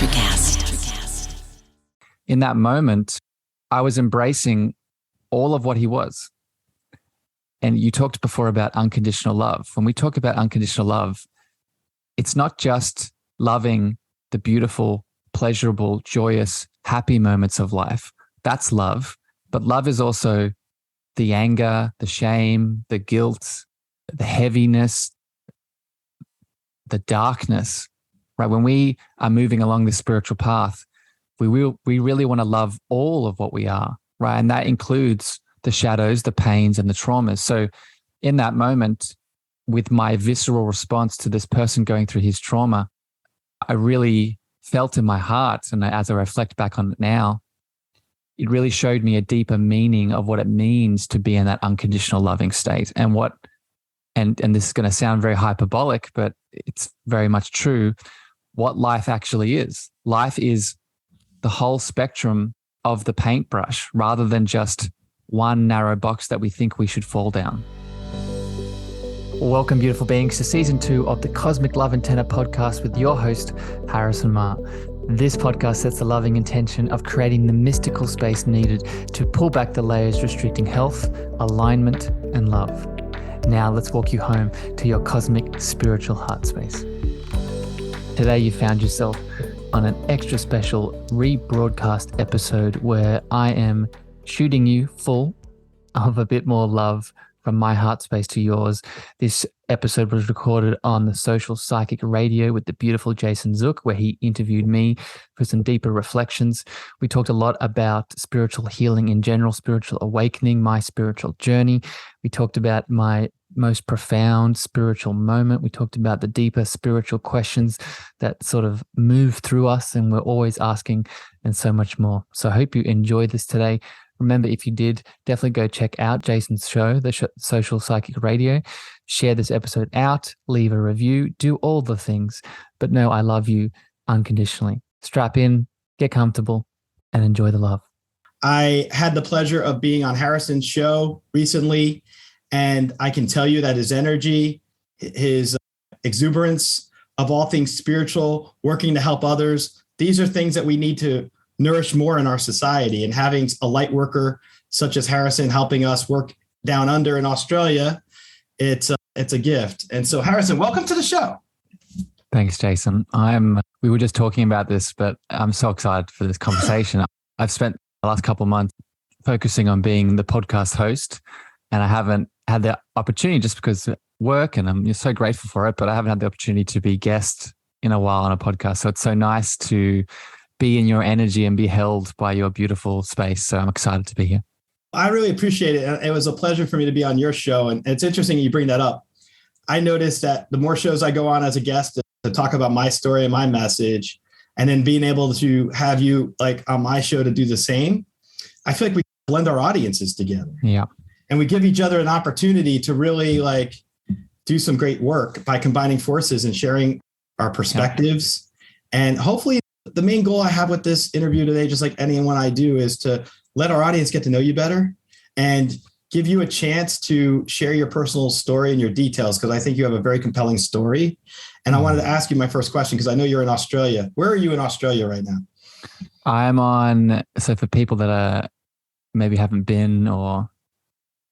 Rebroadcast. In that moment, I was embracing all of what he was. And you talked before about unconditional love. When we talk about unconditional love, it's not just loving the beautiful, pleasurable, joyous, happy moments of life. That's love. But love is also the anger, the shame, the guilt, the heaviness, the darkness, right? When we are moving along this spiritual path, we really want to love all of what we are, right? And that includes the shadows, the pains, and the traumas. So in that moment, with my visceral response to this person going through his trauma, I really felt in my heart, and as I reflect back on it now, it really showed me a deeper meaning of what it means to be in that unconditional loving state. And and this is going to sound very hyperbolic, but it's very much true, what life actually is. Life is the whole spectrum of the paintbrush rather than just one narrow box that we think we should fall down. Welcome, beautiful beings, to season 2 of the Cosmic Love Antenna podcast with your host, Harrison Ma. This podcast sets the loving intention of creating the mystical space needed to pull back the layers restricting health, alignment, and love. Now let's walk you home to your cosmic spiritual heart space. Today you found yourself on an extra special rebroadcast episode where I am shooting you full of a bit more love from my heart space to yours. This episode was recorded on the Social Psychic Radio with the beautiful Jason Zuk, where he interviewed me for some deeper reflections. We talked a lot about spiritual healing in general, spiritual awakening, my spiritual journey. We talked about my most profound spiritual moment. We talked about the deeper spiritual questions that sort of move through us and we're always asking, and so much more. So I hope you enjoyed this today. Remember, if you did, definitely go check out Jason's show, the Social Psychic Radio. Share this episode out, leave a review, do all the things. But know I love you unconditionally. Strap in, get comfortable, and enjoy the love. I had the pleasure of being on Harrison's show recently, and I can tell you that his energy, his exuberance of all things spiritual, working to help others, these are things that we need to nourish more in our society. And having a light worker such as Harrison helping us work down under in Australia, it's a gift. And so, Harrison, welcome to the show. Thanks, Jason. We were just talking about this, but I'm so excited for this conversation. I've spent the last couple of months focusing on being the podcast host, and I haven't had the opportunity just because of work, and I'm so grateful for it, but I haven't had the opportunity to be guest in a while on a podcast. So it's so nice to be in your energy and be held by your beautiful space. So I'm excited to be here. I really appreciate it. It was a pleasure for me to be on your show. And it's interesting you bring that up. I noticed that the more shows I go on as a guest to talk about my story and my message, and then being able to have you like on my show to do the same, I feel like we blend our audiences together. Yeah. And we give each other an opportunity to really like do some great work by combining forces and sharing our perspectives. Yeah. And hopefully the main goal I have with this interview today, just like anyone I do, is to let our audience get to know you better and give you a chance to share your personal story and your details, because I think you have a very compelling story. And I wanted to ask you my first question, because I know you're in Australia. Where are you in Australia right now? So for people that are maybe haven't been, or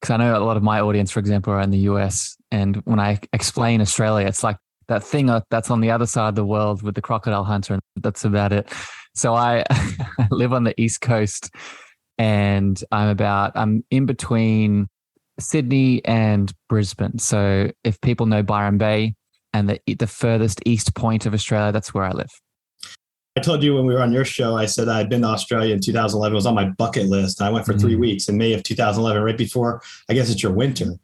because I know a lot of my audience, for example, are in the US. And when I explain Australia, it's like that thing that's on the other side of the world with the crocodile hunter, and that's about it. So I live on the East Coast, and I'm in between Sydney and Brisbane. So if people know Byron Bay and the furthest east point of Australia, that's where I live. I told you when we were on your show, I said I'd been to Australia in 2011. It was on my bucket list. I went for 3 weeks in May of 2011, right before, I guess it's your winter.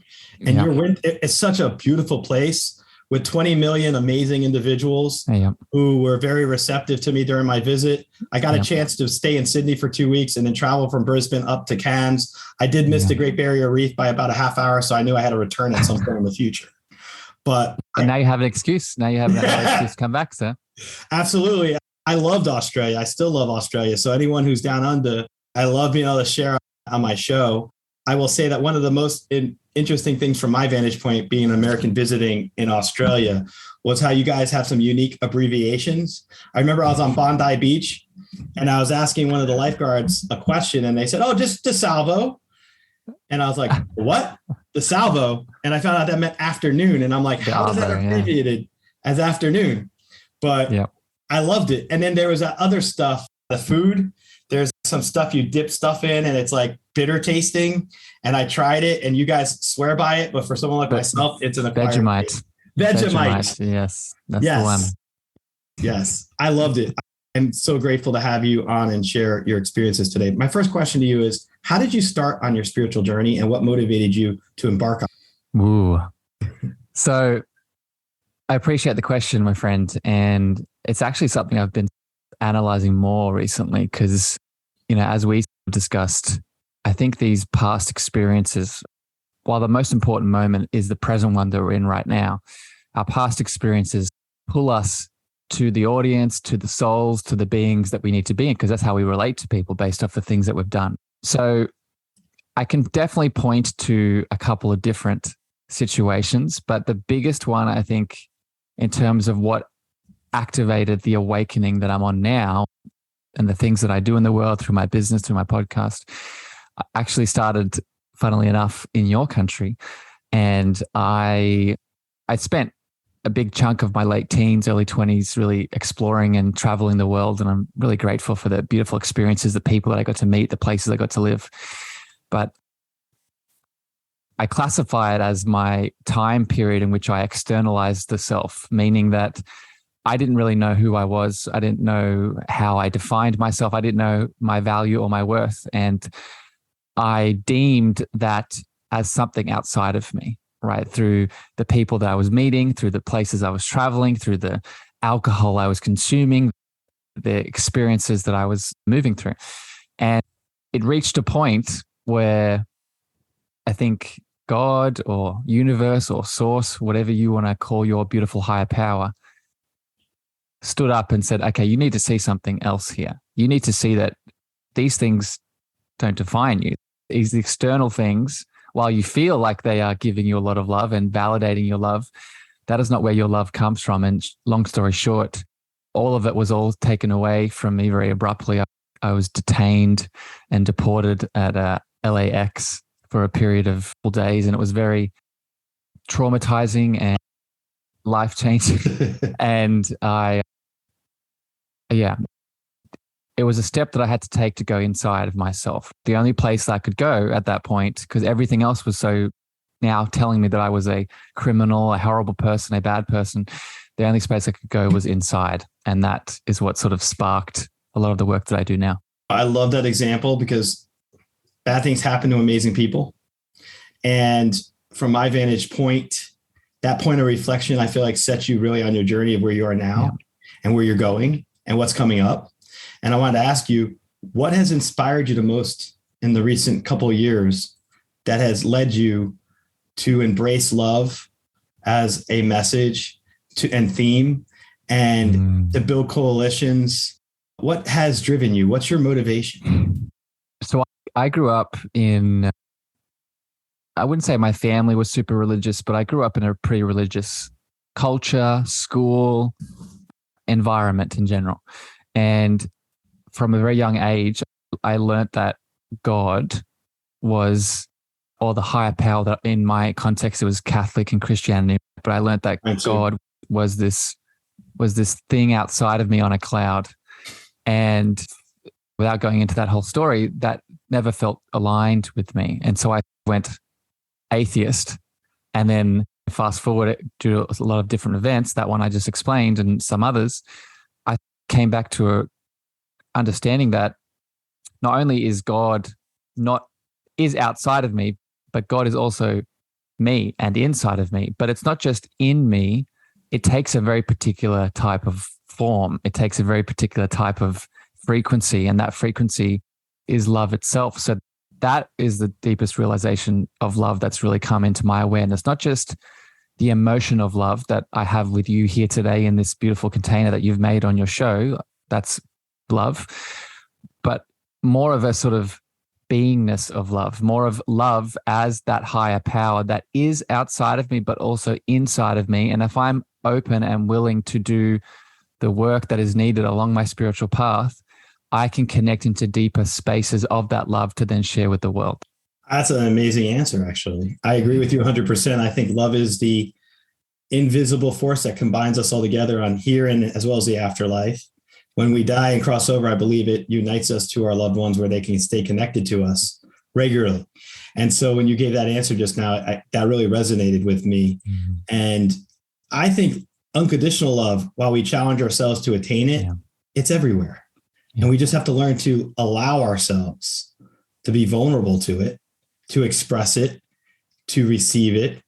And your winter, it's such a beautiful place with 20 million amazing individuals who were very receptive to me during my visit. I got a chance to stay in Sydney for 2 weeks and then travel from Brisbane up to Cairns. I did miss the Great Barrier Reef by about a half hour, so I knew I had to return at some point in the future. But now you have an excuse. Now you have an excuse to come back, sir. Absolutely. I loved Australia. I still love Australia. So anyone who's down under, I love being able to share on my show. I will say that one of the most interesting things from my vantage point, being an American visiting in Australia, was how you guys have some unique abbreviations. I remember I was on Bondi Beach and I was asking one of the lifeguards a question and they said, "Oh, just DeSalvo." And I was like, "What? DeSalvo?" And I found out that meant afternoon. And I'm like, how is that abbreviated as afternoon? But I loved it. And then there was that other stuff, the food. There's some stuff you dip stuff in and it's like bitter tasting. And I tried it and you guys swear by it. But for someone like myself, it's an acquired taste. Vegemite. Yes. That's the one. Yes. I loved it. I'm so grateful to have you on and share your experiences today. My first question to you is, how did you start on your spiritual journey and what motivated you to embark on? Ooh. So I appreciate the question, my friend. And it's actually something I've been analyzing more recently because, as we discussed, I think these past experiences, while the most important moment is the present one that we're in right now, our past experiences pull us to the audience, to the souls, to the beings that we need to be in, because that's how we relate to people based off the things that we've done. So I can definitely point to a couple of different situations, but the biggest one, I think, in terms of what activated the awakening that I'm on now and the things that I do in the world through my business, through my podcast, I actually started, funnily enough, in your country. And I spent a big chunk of my late teens, early 20s, really exploring and traveling the world. And I'm really grateful for the beautiful experiences, the people that I got to meet, the places I got to live. But I classify it as my time period in which I externalized the self, meaning that I didn't really know who I was. I didn't know how I defined myself. I didn't know my value or my worth. And I deemed that as something outside of me, right? Through the people that I was meeting, through the places I was traveling, through the alcohol I was consuming, the experiences that I was moving through. And it reached a point where I think God or universe or source, whatever you want to call your beautiful higher power, stood up and said, okay, you need to see something else here. You need to see that these things don't define you. These external things, while you feel like they are giving you a lot of love and validating your love, that is not where your love comes from. And long story short, all of it was all taken away from me very abruptly. I was detained and deported at LAX for a period of days, and it was very traumatizing and life-changing. And it was a step that I had to take to go inside of myself. The only place I could go at that point, because everything else was so now telling me that I was a criminal, a horrible person, a bad person, the only space I could go was inside. And that is what sort of sparked a lot of the work that I do now. I love that example because bad things happen to amazing people. And from my vantage point, that point of reflection, I feel like sets you really on your journey of where you are now and where you're going and what's coming up. And I wanted to ask you, what has inspired you the most in the recent couple of years that has led you to embrace love as a message and theme and to build coalitions? What has driven you? What's your motivation? So I grew up in, I wouldn't say my family was super religious, but I grew up in a pretty religious culture, school, environment in general. And from a very young age, I learned that God was, or the higher power, that in my context, it was Catholic and Christianity, but I learned that God was this thing outside of me on a cloud. And without going into that whole story, that never felt aligned with me. And so I went atheist. And then fast forward due to a lot of different events, that one I just explained and some others, I came back to a understanding that not only is God is outside of me, but God is also me and inside of me. But it's not just in me. It takes a very particular type of form. It takes a very particular type of frequency, and that frequency is love itself. So that is the deepest realization of love that's really come into my awareness, not just the emotion of love that I have with you here today in this beautiful container that you've made on your show. That's love, but more of a sort of beingness of love, more of love as that higher power that is outside of me, but also inside of me. And if I'm open and willing to do the work that is needed along my spiritual path, I can connect into deeper spaces of that love to then share with the world. That's an amazing answer, actually. I agree with you 100%. I think love is the invisible force that combines us all together on here and as well as the afterlife. When we die and cross over, I believe it unites us to our loved ones where they can stay connected to us regularly. And so when you gave that answer just now, that really resonated with me. Mm-hmm. And I think unconditional love, while we challenge ourselves to attain it, it's everywhere. Yeah. And we just have to learn to allow ourselves to be vulnerable to it, to express it, to receive it.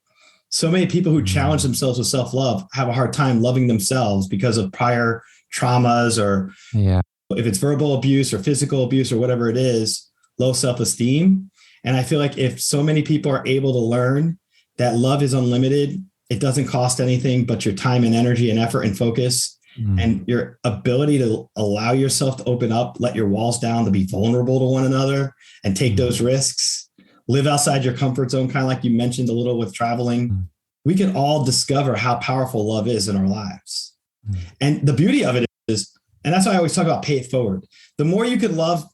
So many people who challenge themselves with self-love have a hard time loving themselves because of prior traumas, or if it's verbal abuse or physical abuse or whatever it is, low self-esteem. And I feel like if so many people are able to learn that love is unlimited, it doesn't cost anything but your time and energy and effort and focus and your ability to allow yourself to open up, let your walls down, to be vulnerable to one another and take those risks, live outside your comfort zone, kind of like you mentioned a little with traveling. We can all discover how powerful love is in our lives. And the beauty of it is, and that's why I always talk about pay it forward. The more you can love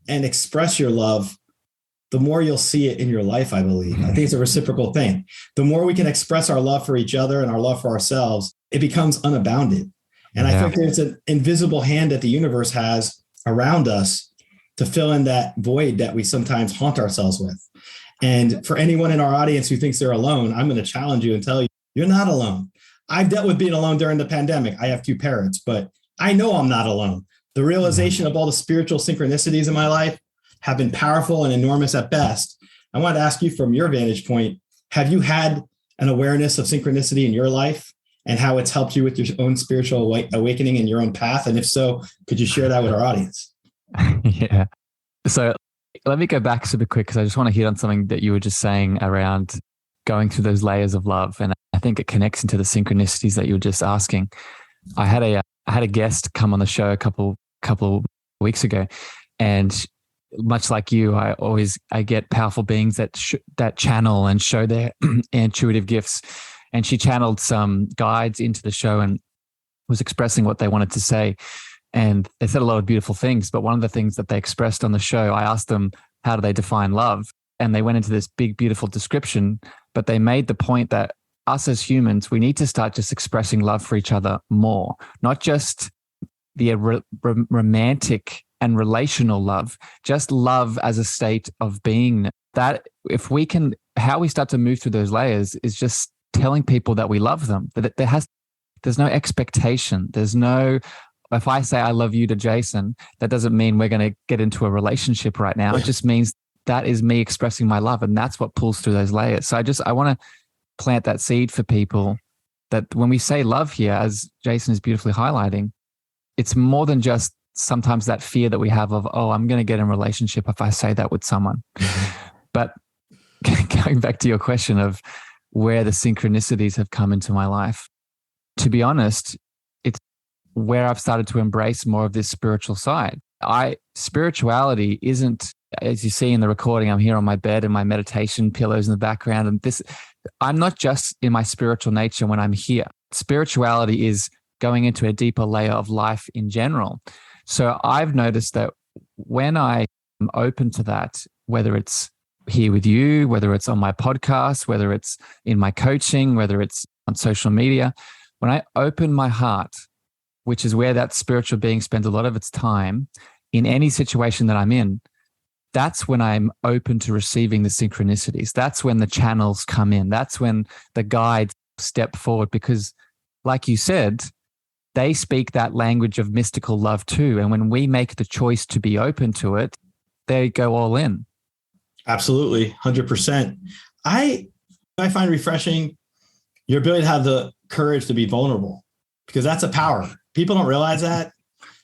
and express your love, the more you'll see it in your life, I believe. I think it's a reciprocal thing. The more we can express our love for each other and our love for ourselves, it becomes unbounded. And I think there's an invisible hand that the universe has around us to fill in that void that we sometimes haunt ourselves with. And for anyone in our audience who thinks they're alone, I'm going to challenge you and tell you, you're not alone. I've dealt with being alone during the pandemic. I have 2 parents, but I know I'm not alone. The realization of all the spiritual synchronicities in my life have been powerful and enormous at best. I want to ask you from your vantage point, have you had an awareness of synchronicity in your life and how it's helped you with your own spiritual awakening and your own path? And if so, could you share that with our audience? Yeah. So let me go back super quick because I just want to hit on something that you were just saying around going through those layers of love. And I think it connects into the synchronicities that you were just asking. I had a guest come on the show a couple of weeks ago, and much like you, I get powerful beings that channel and show their intuitive gifts. And she channeled some guides into the show and was expressing what they wanted to say. And they said a lot of beautiful things, but one of the things that they expressed on the show, I asked them, how do they define love? And they went into this big, beautiful description, but they made the point that us as humans, we need to start just expressing love for each other more, not just the romantic and relational love, just love as a state of being. That if we can, how we start to move through those layers is just telling people that we love them, that there's no expectation. There's no, if I say I love you to Jason, that doesn't mean we're going to get into a relationship right now. It just means that is me expressing my love. And that's what pulls through those layers. So I want to plant that seed for people that when we say love here, as Jason is beautifully highlighting, it's more than just sometimes that fear that we have of, oh, I'm going to get in a relationship if I say that with someone. But going back to your question of where the synchronicities have come into my life, to be honest, it's where I've started to embrace more of this spiritual side. Spirituality isn't, as you see in the recording, I'm here on my bed and my meditation pillows in the background. And I'm not just in my spiritual nature when I'm here. Spirituality is going into a deeper layer of life in general. So I've noticed that when I am open to that, whether it's here with you, whether it's on my podcast, whether it's in my coaching, whether it's on social media, when I open my heart, which is where that spiritual being spends a lot of its time in any situation that I'm in, that's when I'm open to receiving the synchronicities. That's when the channels come in. That's when the guides step forward, because like you said, they speak that language of mystical love too. And when we make the choice to be open to it, they go all in. Absolutely. 100%. I find refreshing your ability to have the courage to be vulnerable, because that's a power. People don't realize that.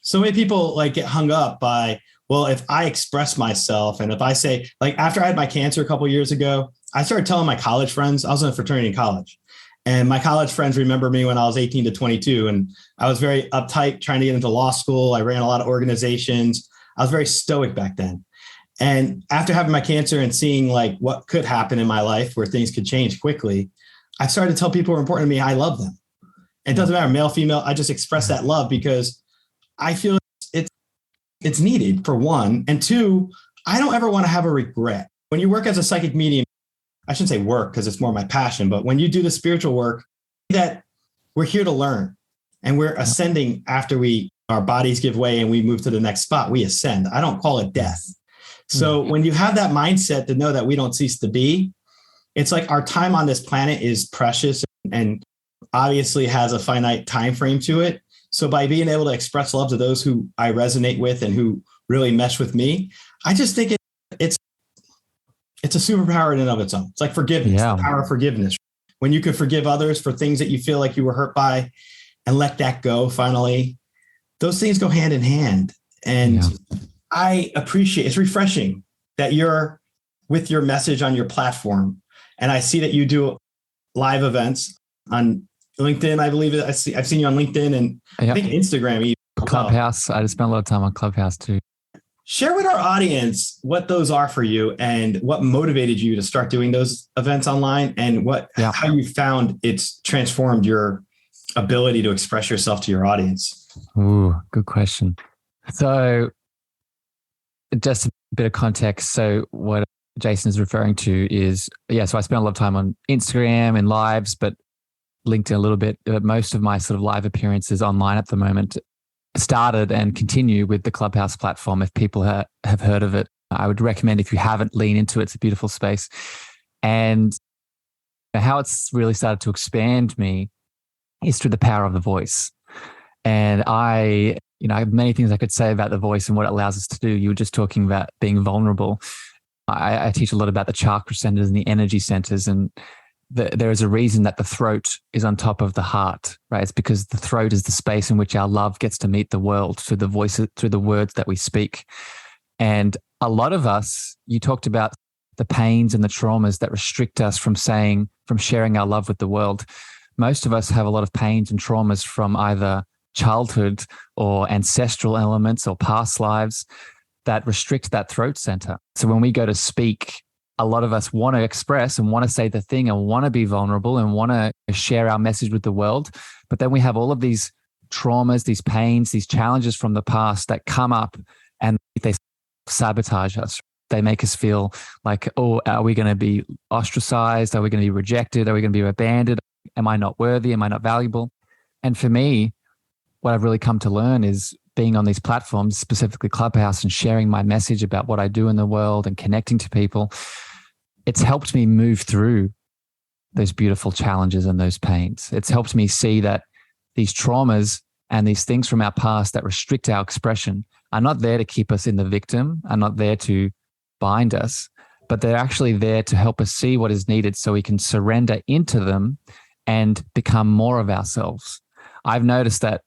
So many people get hung up by, well, if I express myself and if I say, after I had my cancer a couple of years ago, I started telling my college friends. I was in a fraternity in college, and my college friends remember me when I was 18 to 22. And I was very uptight trying to get into law school. I ran a lot of organizations. I was very stoic back then. And after having my cancer and seeing like what could happen in my life where things could change quickly, I started to tell people who are important to me, I love them. It doesn't matter, male, female. I just express that love because I feel it's needed, for one. And two, I don't ever want to have a regret. When you work as a psychic medium, I shouldn't say work because it's more my passion, but when you do the spiritual work, that we're here to learn and we're ascending after our bodies give way and we move to the next spot, we ascend. I don't call it death. So when you have that mindset to know that we don't cease to be, it's like our time on this planet is precious and obviously has a finite time frame to it. So by being able to express love to those who I resonate with and who really mesh with me, I just think it's a superpower in and of its own. It's like forgiveness, the power of forgiveness. When you can forgive others for things that you feel like you were hurt by and let that go finally, those things go hand in hand. And I appreciate, it's refreshing that you're with your message on your platform. And I see that you do live events on LinkedIn, I believe. I've seen you on LinkedIn and I think Instagram. Even. Clubhouse. I just spent a lot of time on Clubhouse too. Share with our audience what those are for you and what motivated you to start doing those events online and how you found it's transformed your ability to express yourself to your audience. Ooh, good question. So just a bit of context. So what Jason is referring to is, so I spent a lot of time on Instagram and lives, but LinkedIn a little bit. Most of my sort of live appearances online at the moment started and continue with the Clubhouse platform. If people have heard of it, I would recommend, if you haven't, lean into it. It's a beautiful space. And how it's really started to expand me is through the power of the voice. And I have many things I could say about the voice and what it allows us to do. You were just talking about being vulnerable. I teach a lot about the chakra centers and the energy centers, and there is a reason that the throat is on top of the heart, right? It's because the throat is the space in which our love gets to meet the world through the voice, through the words that we speak. And a lot of us, you talked about the pains and the traumas that restrict us from sharing our love with the world. Most of us have a lot of pains and traumas from either childhood or ancestral elements or past lives that restrict that throat center. So when we go to speak, a lot of us want to express and want to say the thing and want to be vulnerable and want to share our message with the world. But then we have all of these traumas, these pains, these challenges from the past that come up and they sabotage us. They make us feel like, oh, are we going to be ostracized? Are we going to be rejected? Are we going to be abandoned? Am I not worthy? Am I not valuable? And for me, what I've really come to learn is being on these platforms, specifically Clubhouse, and sharing my message about what I do in the world and connecting to people. It's helped me move through those beautiful challenges and those pains. It's helped me see that these traumas and these things from our past that restrict our expression are not there to keep us in the victim, are not there to bind us, but they're actually there to help us see what is needed so we can surrender into them and become more of ourselves. I've noticed that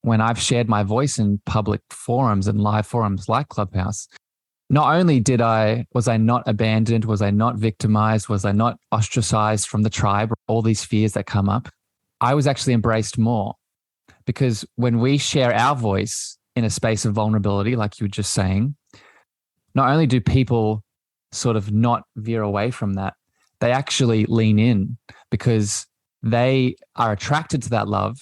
when I've shared my voice in public forums and live forums like Clubhouse, not only was I not abandoned, was I not victimized, was I not ostracized from the tribe, all these fears that come up, I was actually embraced more. Because when we share our voice in a space of vulnerability, like you were just saying, not only do people sort of not veer away from that, they actually lean in because they are attracted to that love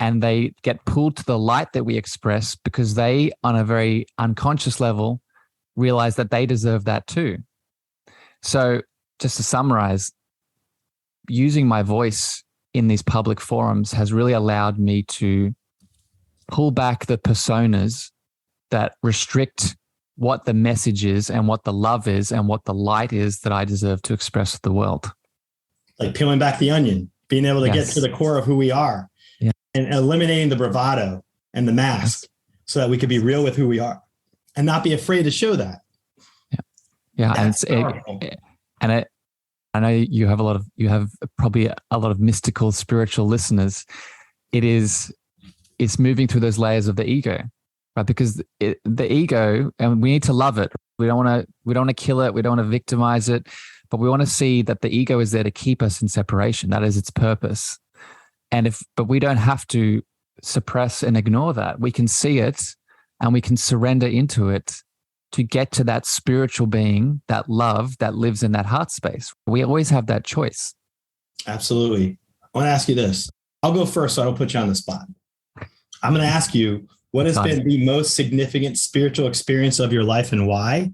and they get pulled to the light that we express because they, on a very unconscious level, realize that they deserve that too. So just to summarize, using my voice in these public forums has really allowed me to pull back the personas that restrict what the message is and what the love is and what the light is that I deserve to express to the world. Like peeling back the onion, being able to get to the core of who we are and eliminating the bravado and the mask so that we could be real with who we are and not be afraid to show that. Yeah. And I know you have probably a lot of mystical, spiritual listeners. It's moving through those layers of the ego, right? Because the ego, and we need to love it. We don't want to kill it. We don't want to victimize it, but we want to see that the ego is there to keep us in separation. That is its purpose. But we don't have to suppress and ignore that. We can see it and we can surrender into it to get to that spiritual being, that love that lives in that heart space. We always have that choice. Absolutely. I want to ask you this. I'll go first so I don't put you on the spot. I'm going to ask you, what has been the most significant spiritual experience of your life and why?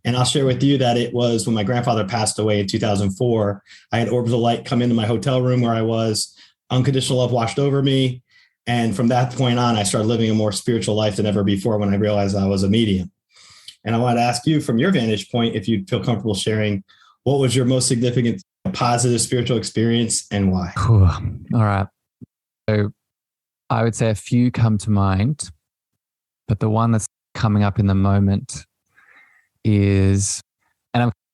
And I'll share with you that it was when my grandfather passed away in 2004. I had orbs of light come into my hotel room where I was. Unconditional love washed over me. And from that point on, I started living a more spiritual life than ever before when I realized I was a medium. And I want to ask you, from your vantage point, if you feel comfortable sharing, what was your most significant positive spiritual experience and why? All right. So I would say a few come to mind, but the one that's coming up in the moment is,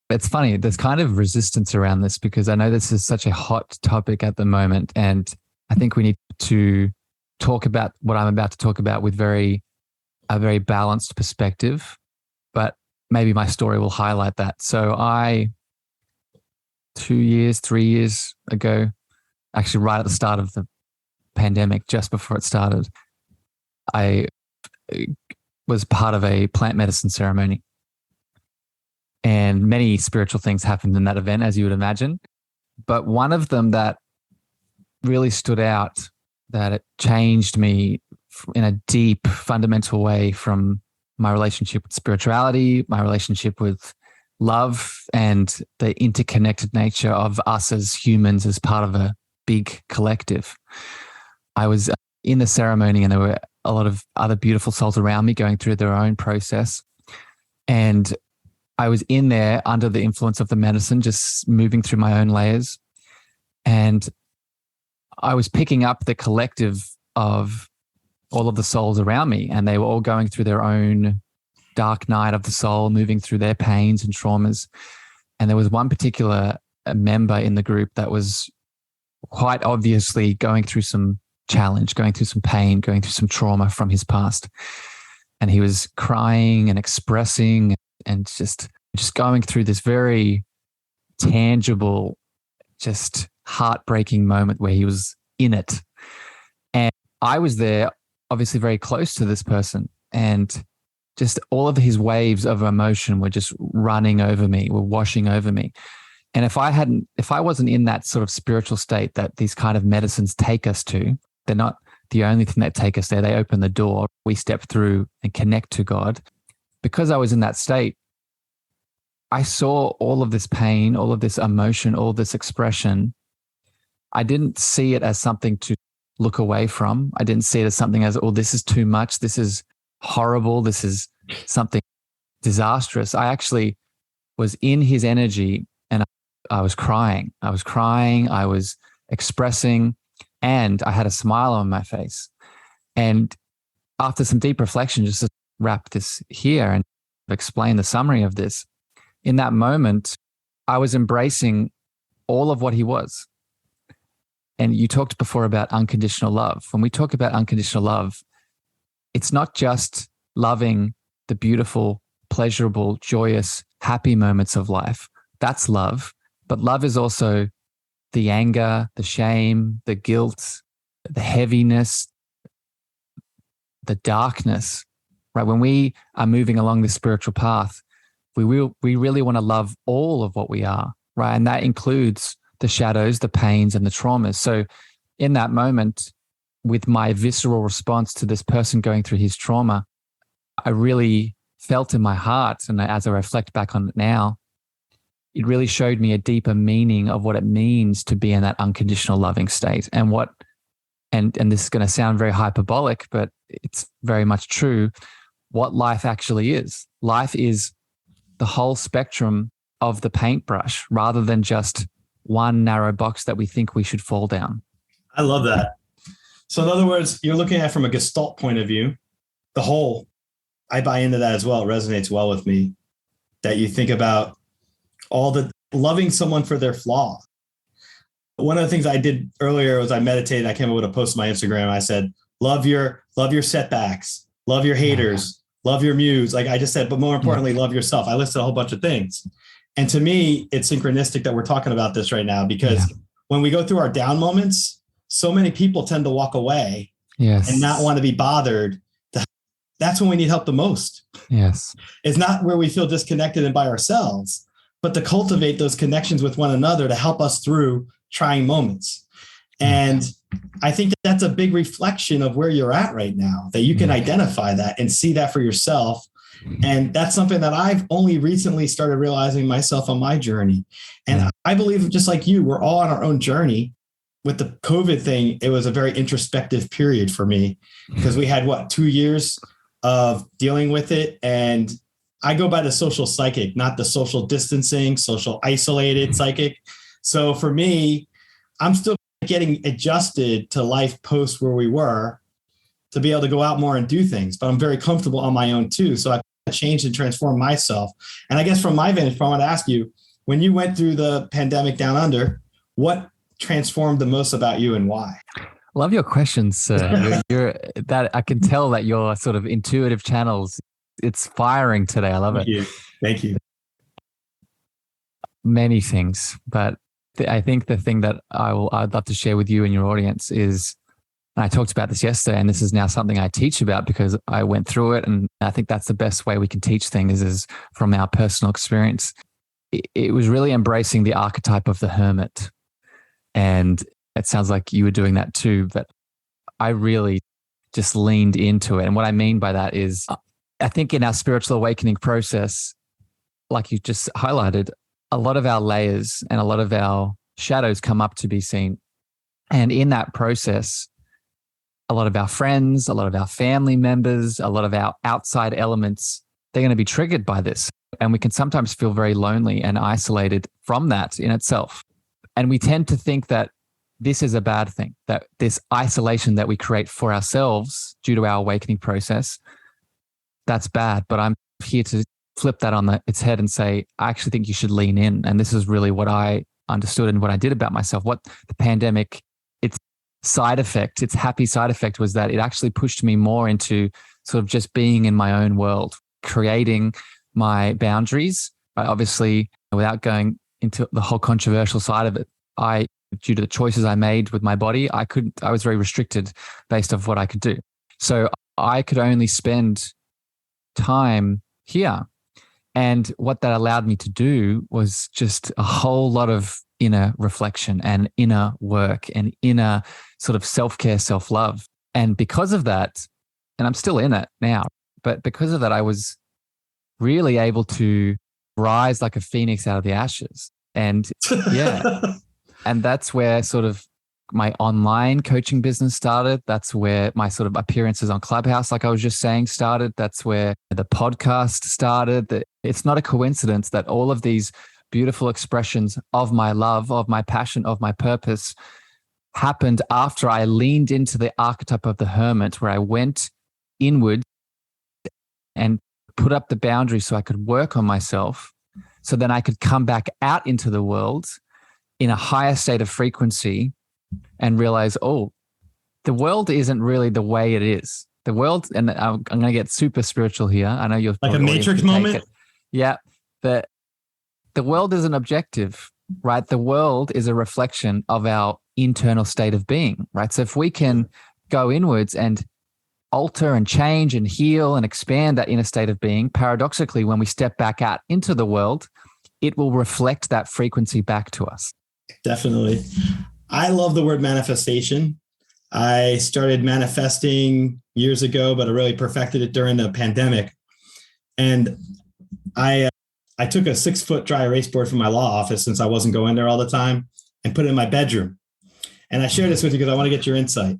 it's funny, there's kind of resistance around this because I know this is such a hot topic at the moment. And I think we need to talk about what I'm about to talk about with a very balanced perspective, but maybe my story will highlight that. So 3 years ago, actually right at the start of the pandemic, just before it started, I was part of a plant medicine ceremony. And many spiritual things happened in that event, as you would imagine. But one of them that really stood out, that it changed me in a deep, fundamental way from my relationship with spirituality, my relationship with love, and the interconnected nature of us as humans as part of a big collective. I was in the ceremony and there were a lot of other beautiful souls around me going through their own process. And I was in there under the influence of the medicine, just moving through my own layers. And I was picking up the collective of all of the souls around me, and they were all going through their own dark night of the soul, moving through their pains and traumas. And there was one particular member in the group that was quite obviously going through some challenge, going through some pain, going through some trauma from his past. And he was crying and expressing and just going through this very tangible, just heartbreaking moment where he was in it. And I was there, obviously very close to this person, and just all of his waves of emotion were just running over me, were washing over me. And if I wasn't in that sort of spiritual state that these kind of medicines take us to, they're not the only thing that take us there. They open the door. We step through and connect to God. Because I was in that state, I saw all of this pain, all of this emotion, all this expression. I didn't see it as something to look away from. I didn't see it as something as, oh, this is too much. This is horrible. This is something disastrous. I actually was in his energy and I was crying. I was expressing, and I had a smile on my face. And after some deep reflection, just to wrap this here and explain the summary of this, in that moment, I was embracing all of what he was. And you talked before about unconditional love. When we talk about unconditional love, it's not just loving the beautiful, pleasurable, joyous, happy moments of life. That's love. But love is also the anger, the shame, the guilt, the heaviness, the darkness, right? When we are moving along this spiritual path, we really want to love all of what we are, right? And that includes the shadows, the pains, and the traumas. So in that moment, with my visceral response to this person going through his trauma, I really felt in my heart, and as I reflect back on it now, it really showed me a deeper meaning of what it means to be in that unconditional loving state. And this is going to sound very hyperbolic, but it's very much true, what life actually is. Life is the whole spectrum of the paintbrush rather than just one narrow box that we think we should fall down. I love that. So in other words, you're looking at it from a Gestalt point of view, the whole. I buy into that as well. It resonates well with me that you think about all the loving someone for their flaw. One of the things I did earlier was I meditated. I came up with a post on my Instagram. I said, love your setbacks, love your haters, love your muse. Like I just said, but more importantly, love yourself. I listed a whole bunch of things. And to me, it's synchronistic that we're talking about this right now, because when we go through our down moments, so many people tend to walk away and not want to be bothered to that's when we need help the most. Yes. It's not where we feel disconnected and by ourselves, but to cultivate those connections with one another to help us through trying moments. And I think that's a big reflection of where you're at right now, that you can identify that and see that for yourself. And that's something that I've only recently started realizing myself on my journey. And I believe, just like you, we're all on our own journey. With the COVID thing, it was a very introspective period for me because we had 2 years of dealing with it. And I go by the social psychic, not the social distancing, social isolated psychic. So for me, I'm still getting adjusted to life post where we were to be able to go out more and do things, but I'm very comfortable on my own too. So I've changed and transformed myself. And I guess from my vantage point, I want to ask you, when you went through the pandemic down under, what transformed the most about you and why? Love your questions, sir. You're that I can tell that your sort of intuitive channels, it's firing today. I love it. Thank you. Many things, but I think the thing that I'd love to share with you and your audience is, and I talked about this yesterday, and this is now something I teach about because I went through it, and I think that's the best way we can teach things is from our personal experience. It was really embracing the archetype of the hermit. And it sounds like you were doing that too, but I really just leaned into it. And what I mean by that is, I think in our spiritual awakening process, like you just highlighted, a lot of our layers and a lot of our shadows come up to be seen. And in that process, a lot of our friends, a lot of our family members, a lot of our outside elements, they're going to be triggered by this. And we can sometimes feel very lonely and isolated from that in itself. And we tend to think that this is a bad thing, that this isolation that we create for ourselves due to our awakening process, that's bad. But I'm here to flip that on its head and say, I actually think you should lean in. And this is really what I understood and what I did about myself. What the pandemic, its side effect, its happy side effect was that it actually pushed me more into sort of just being in my own world, creating my boundaries. Obviously, without going into the whole controversial side of it, due to the choices I made with my body, I was very restricted based off what I could do. So I could only spend time here. And what that allowed me to do was just a whole lot of inner reflection and inner work and inner sort of self-care, self-love. And because of that, and I'm still in it now, but because of that, I was really able to rise like a phoenix out of the ashes. And and that's where sort of my online coaching business started. That's where my sort of appearances on Clubhouse, like I was just saying, started. That's where the podcast started. It's not a coincidence that all of these beautiful expressions of my love, of my passion, of my purpose happened after I leaned into the archetype of the hermit, where I went inward and put up the boundaries so I could work on myself, so then I could come back out into the world in a higher state of frequency and realize, oh, the world isn't really the way it is. The world, and I'm going to get super spiritual here. I know you're like a Matrix moment. Yeah. The world isn't objective, right? The world is a reflection of our internal state of being, right? So if we can go inwards and alter and change and heal and expand that inner state of being, paradoxically, when we step back out into the world, it will reflect that frequency back to us. Definitely. I love the word manifestation. I started manifesting years ago, but I really perfected it during the pandemic. And I took a 6-foot dry erase board from my law office, since I wasn't going there all the time, and put it in my bedroom. And I share this with you because I want to get your insight.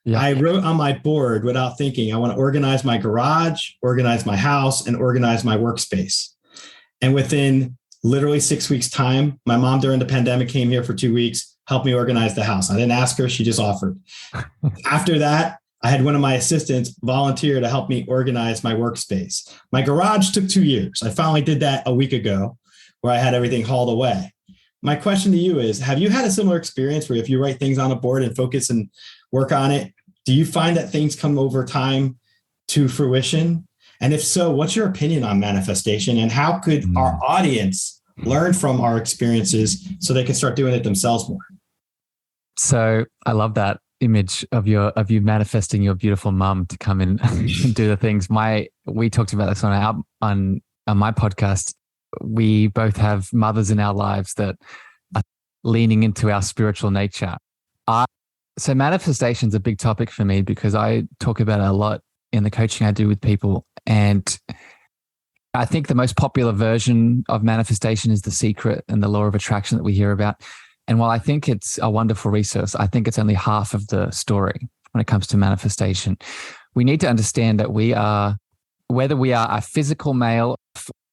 Yeah. I wrote on my board without thinking, I want to organize my garage, organize my house, and organize my workspace. And within literally 6 weeks' time, my mom during the pandemic came here for 2 weeks, helped me organize the house. I didn't ask her, she just offered. After that, I had one of my assistants volunteer to help me organize my workspace. My garage took 2 years. I finally did that a week ago, where I had everything hauled away. My question to you is, have you had a similar experience where if you write things on a board and focus and work on it, do you find that things come over time to fruition? And if so, what's your opinion on manifestation, and how could our audience learn from our experiences so they can start doing it themselves more? So I love that. image of you manifesting your beautiful mum to come in and do the things. We talked about this on my podcast. We both have mothers in our lives that are leaning into our spiritual nature. So manifestation is a big topic for me because I talk about it a lot in the coaching I do with people. And I think the most popular version of manifestation is The Secret and the law of attraction that we hear about. And while I think it's a wonderful resource, I think it's only half of the story when it comes to manifestation. We need to understand that whether we are a physical male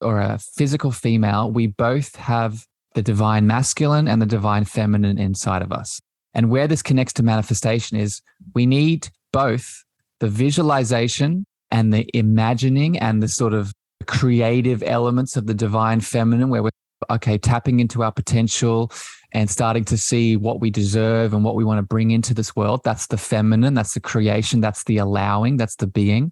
or a physical female, we both have the divine masculine and the divine feminine inside of us. And where this connects to manifestation is we need both the visualization and the imagining and the sort of creative elements of the divine feminine, where we're tapping into our potential and starting to see what we deserve and what we want to bring into this world. That's the feminine, that's the creation, that's the allowing, that's the being.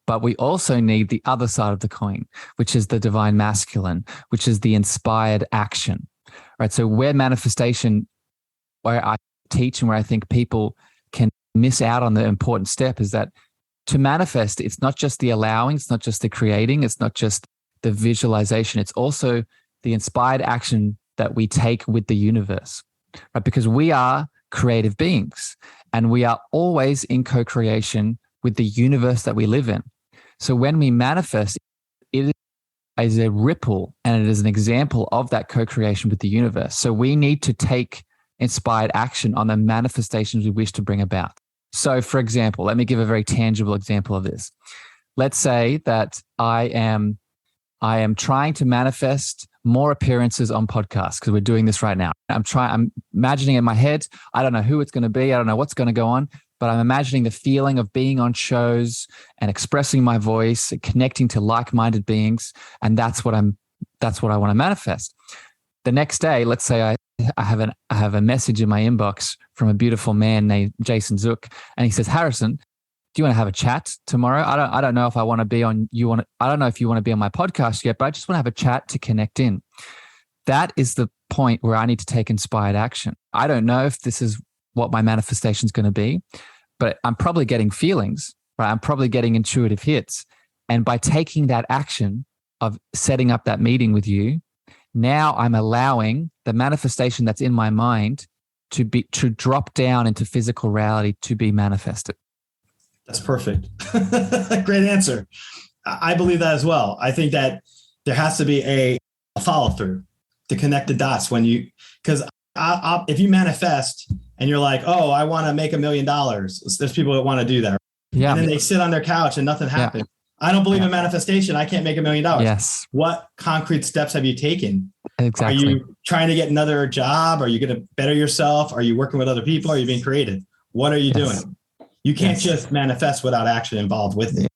But we also need the other side of the coin, which is the divine masculine, which is the inspired action, right? So where I teach and where I think people can miss out on the important step is that to manifest, it's not just the allowing, it's not just the creating, it's not just the visualization, it's also the inspired action that we take with the universe, right? Because we are creative beings and we are always in co-creation with the universe that we live in. So when we manifest, it is a ripple and it is an example of that co-creation with the universe. So we need to take inspired action on the manifestations we wish to bring about. So for example, let me give a very tangible example of this. Let's say that I am trying to manifest more appearances on podcasts because we're doing this right now. I'm imagining in my head, I don't know who it's going to be. I don't know what's going to go on, but I'm imagining the feeling of being on shows and expressing my voice, connecting to like-minded beings. And that's what I want to manifest. The next day, let's say I have a message in my inbox from a beautiful man named Jason Zuk. And he says, Harrison, do you want to have a chat tomorrow? I don't know if I want to be on I don't know if you want to be on my podcast yet, but I just want to have a chat to connect in. That is the point where I need to take inspired action. I don't know if this is what my manifestation is going to be, but I'm probably getting feelings, right? I'm probably getting intuitive hits. And by taking that action of setting up that meeting with you, now I'm allowing the manifestation that's in my mind to drop down into physical reality to be manifested. That's perfect. Great answer. I believe that as well. I think that there has to be a follow through to connect the dots because if you manifest and you're like, oh, I want to make $1 million. There's people that want to do that. Yeah. And then they sit on their couch and nothing happens. Yeah. I don't believe in manifestation. I can't make $1 million. Yes. What concrete steps have you taken? Exactly. Are you trying to get another job? Are you going to better yourself? Are you working with other people? Are you being creative? What are you doing? You can't just manifest without action involved with it.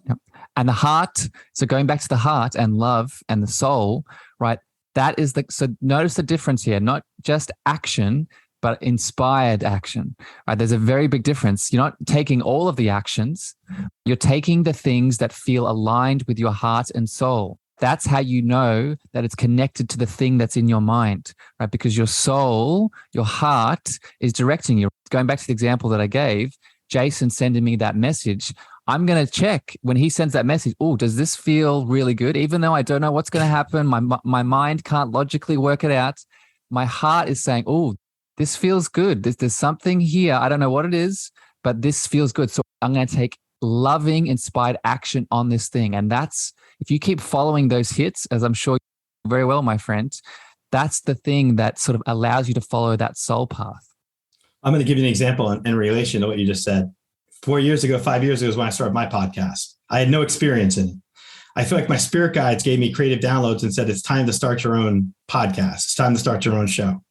Yep. And the heart, so going back to the heart and love and the soul, right? So notice the difference here, not just action, but inspired action, right? There's a very big difference. You're not taking all of the actions. You're taking the things that feel aligned with your heart and soul. That's how you know that it's connected to the thing that's in your mind, right? Because your soul, your heart is directing you. Going back to the example that I gave, Jason sending me that message, I'm going to check when he sends that message. Oh, does this feel really good? Even though I don't know what's going to happen, my mind can't logically work it out. My heart is saying, oh, this feels good. There's something here. I don't know what it is, but this feels good. So I'm going to take loving, inspired action on this thing. And that's, if you keep following those hits, as I'm sure you do very well, my friend, that's the thing that sort of allows you to follow that soul path. I'm going to give you an example in relation to what you just said. 5 years ago is when I started my podcast. I had no experience in it. I feel like my spirit guides gave me creative downloads and said, it's time to start your own podcast. It's time to start your own show.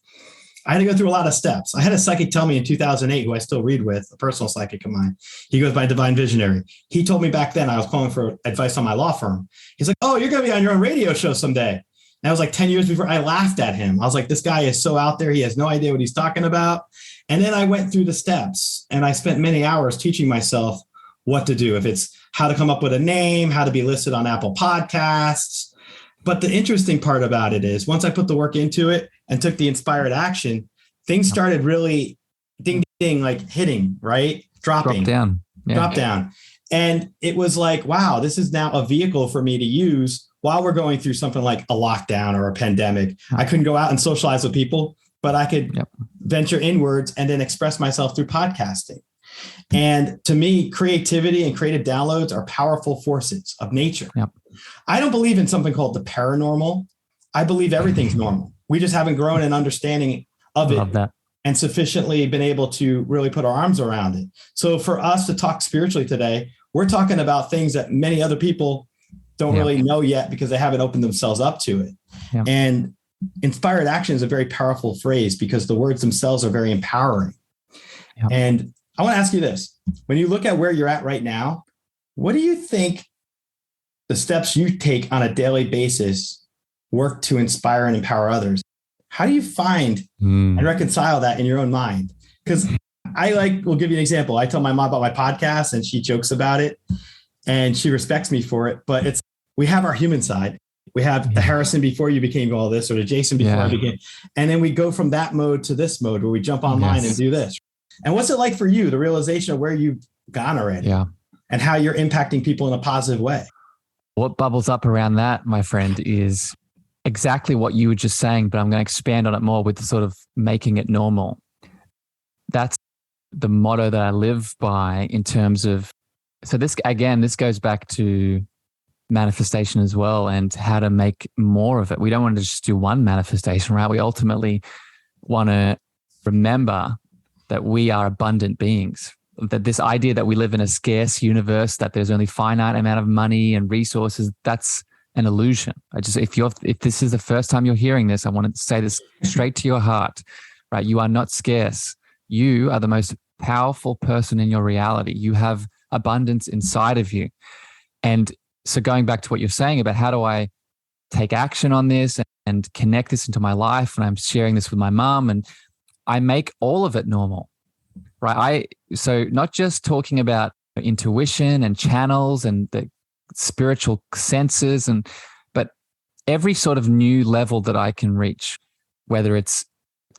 I had to go through a lot of steps. I had a psychic tell me in 2008, who I still read with, a personal psychic of mine. He goes by Divine Visionary. He told me back then, I was calling for advice on my law firm. He's like, oh, you're going to be on your own radio show someday. And that was like 10 years before. I laughed at him. I was like, this guy is so out there. He has no idea what he's talking about. And then I went through the steps and I spent many hours teaching myself what to do. If it's how to come up with a name, how to be listed on Apple Podcasts. But the interesting part about it is once I put the work into it and took the inspired action, things started really ding, like hitting, right? Dropping. Drop down. And it was like, wow, this is now a vehicle for me to use while we're going through something like a lockdown or a pandemic. I couldn't go out and socialize with people, but I could venture inwards and then express myself through podcasting. And to me, creativity and creative downloads are powerful forces of nature. I don't believe in something called the paranormal. I believe everything's normal. We just haven't grown in understanding of it and sufficiently been able to really put our arms around it. So for us to talk spiritually today, we're talking about things that many other people don't really know yet because they haven't opened themselves up to it. And inspired action is a very powerful phrase because the words themselves are very empowering. And I want to ask you this. When you look at where you're at right now, what do you think the steps you take on a daily basis work to inspire and empower others? How do you find and reconcile that in your own mind? Because we'll give you an example. I tell my mom about my podcast and she jokes about it and she respects me for it. But we have our human side. We have the Harrison before you became all this, or the Jason before I became. And then we go from that mode to this mode where we jump online and do this. And what's it like for you, the realization of where you've gone already and how you're impacting people in a positive way? What bubbles up around that, my friend, is exactly what you were just saying, but I'm going to expand on it more with the sort of making it normal. That's the motto that I live by in terms of, so this goes back to manifestation as well and how to make more of it. We don't want to just do one manifestation, right? We ultimately want to remember that we are abundant beings, that this idea that we live in a scarce universe, that there's only finite amount of money and resources, that's an illusion. If this is the first time you're hearing this, I want to say this straight to your heart, right? You are not scarce. You are the most powerful person in your reality. You have abundance inside of you. And so going back to what you're saying about how do I take action on this and connect this into my life, and I'm sharing this with my mom, and I make all of it normal, right? So not just talking about intuition and channels and the spiritual senses, but every sort of new level that I can reach, whether it's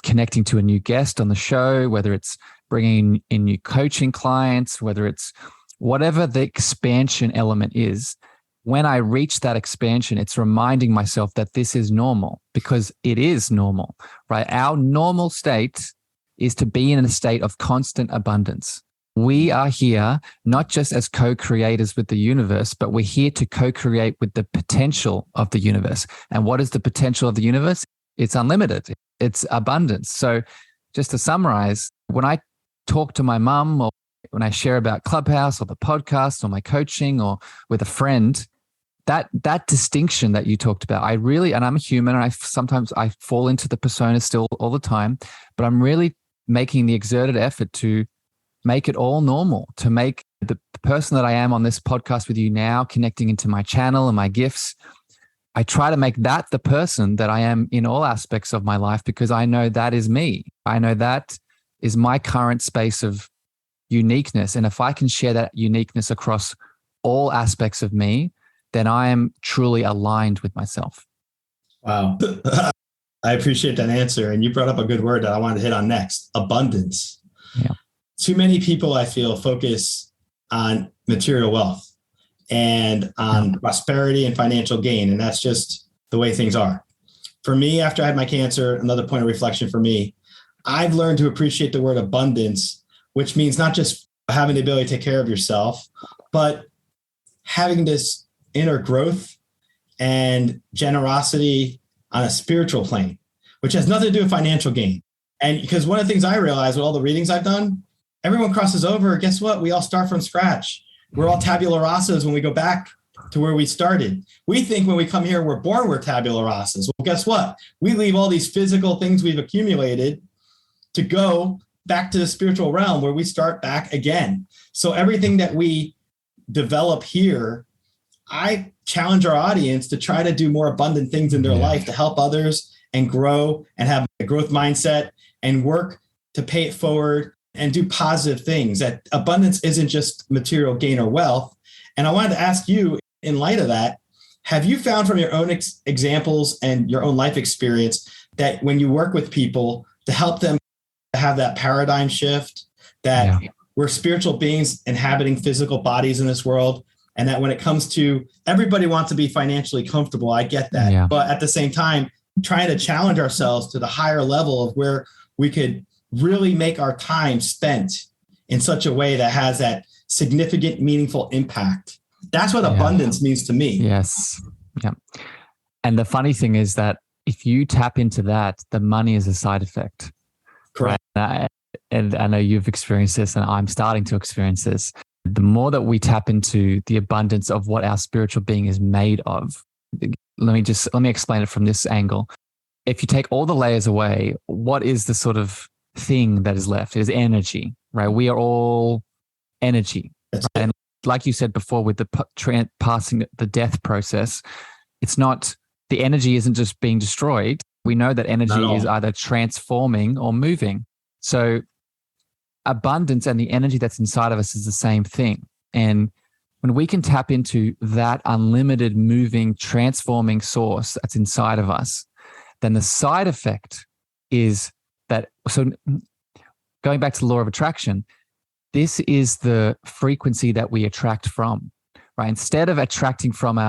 connecting to a new guest on the show, whether it's bringing in new coaching clients, whether it's whatever the expansion element is. When I reach that expansion, it's reminding myself that this is normal because it is normal, right? Our normal state is to be in a state of constant abundance. We are here not just as co-creators with the universe, but we're here to co-create with the potential of the universe. And what is the potential of the universe? It's unlimited. It's abundance. So just to summarize, when I talk to my mum or when I share about Clubhouse or the podcast or my coaching or with a friend, that distinction that you talked about, and I'm a human and sometimes I fall into the persona still all the time, but I'm really making the exerted effort to make it all normal, to make the person that I am on this podcast with you now, connecting into my channel and my gifts. I try to make that the person that I am in all aspects of my life because I know that is me. I know that is my current space of uniqueness. And if I can share that uniqueness across all aspects of me, then I am truly aligned with myself. Wow. I appreciate that answer. And you brought up a good word that I wanted to hit on next, abundance. Yeah. Too many people, I feel, focus on material wealth and on prosperity and financial gain. And that's just the way things are. For me, after I had my cancer, another point of reflection for me, I've learned to appreciate the word abundance, which means not just having the ability to take care of yourself, but having this inner growth and generosity on a spiritual plane, which has nothing to do with financial gain. And because one of the things I realized with all the readings I've done, everyone crosses over. Guess what? We all start from scratch. We're all tabula rasas when we go back to where we started. We think when we come here, we're born, we're tabula rasas. Well, guess what? We leave all these physical things we've accumulated to go back to the spiritual realm where we start back again. So everything that we develop here, I challenge our audience to try to do more abundant things in their life to help others and grow and have a growth mindset and work to pay it forward and do positive things. That abundance isn't just material gain or wealth. And I wanted to ask you, in light of that, have you found from your own examples and your own life experience that when you work with people to help them have that paradigm shift that we're spiritual beings inhabiting physical bodies in this world. And that when it comes to everybody wants to be financially comfortable, I get that. Yeah. But at the same time, trying to challenge ourselves to the higher level of where we could really make our time spent in such a way that has that significant, meaningful impact. That's what abundance means to me. Yes. Yeah. And the funny thing is that if you tap into that, the money is a side effect. Correct. Right? And I know you've experienced this, and I'm starting to experience this. The more that we tap into the abundance of what our spiritual being is made of, let me explain it from this angle. If you take all the layers away, what is the sort of thing that is left? It is energy, right? We are all energy. Right? And like you said before, with the passing the death process, it's not, the energy isn't just being destroyed. We know that energy is either transforming or moving. So abundance and the energy that's inside of us is the same thing. And when we can tap into that unlimited, moving, transforming source that's inside of us, then the side effect is that, so going back to the law of attraction, this is the frequency that we attract from, right? Instead of attracting from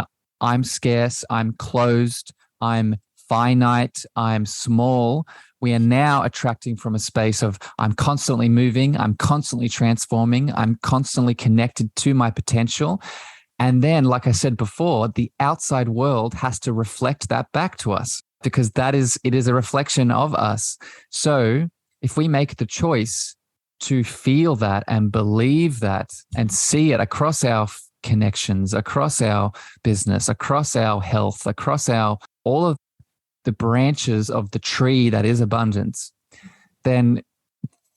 I'm scarce, I'm closed, I'm finite, I'm small, we are now attracting from a space of I'm constantly moving, I'm constantly transforming, I'm constantly connected to my potential. And then, like I said before, the outside world has to reflect that back to us because it is a reflection of us. So if we make the choice to feel that and believe that and see it across our connections, across our business, across our health, across all of the branches of the tree that is abundance, then